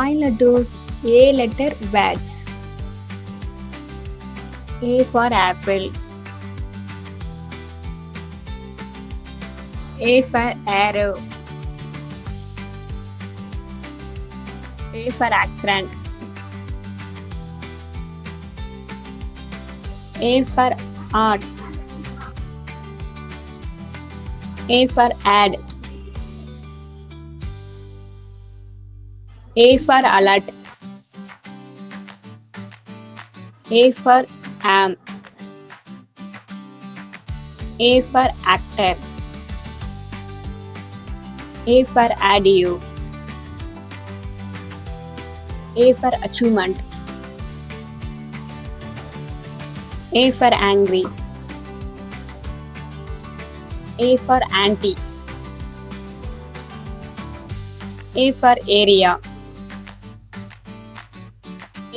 Five letters. A letter words. A for apple. A for arrow. A for accident. A for art. A for ad. A for alert. A for am. A for actor. A for adieu. A for achievement. A for angry. A for anti. A for area.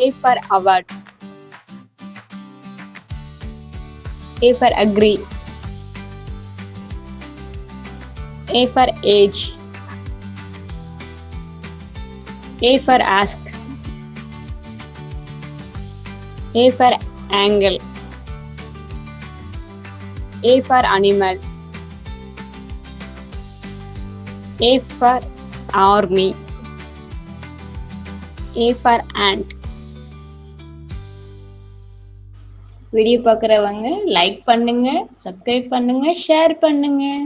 A for award. A for agree. A for age. A for ask. A for angle. A for animal. A for army. A for ant. Video பார்க்குறவங்க like பண்ணுங்க, subscribe பண்ணுங்க, share பண்ணுங்க.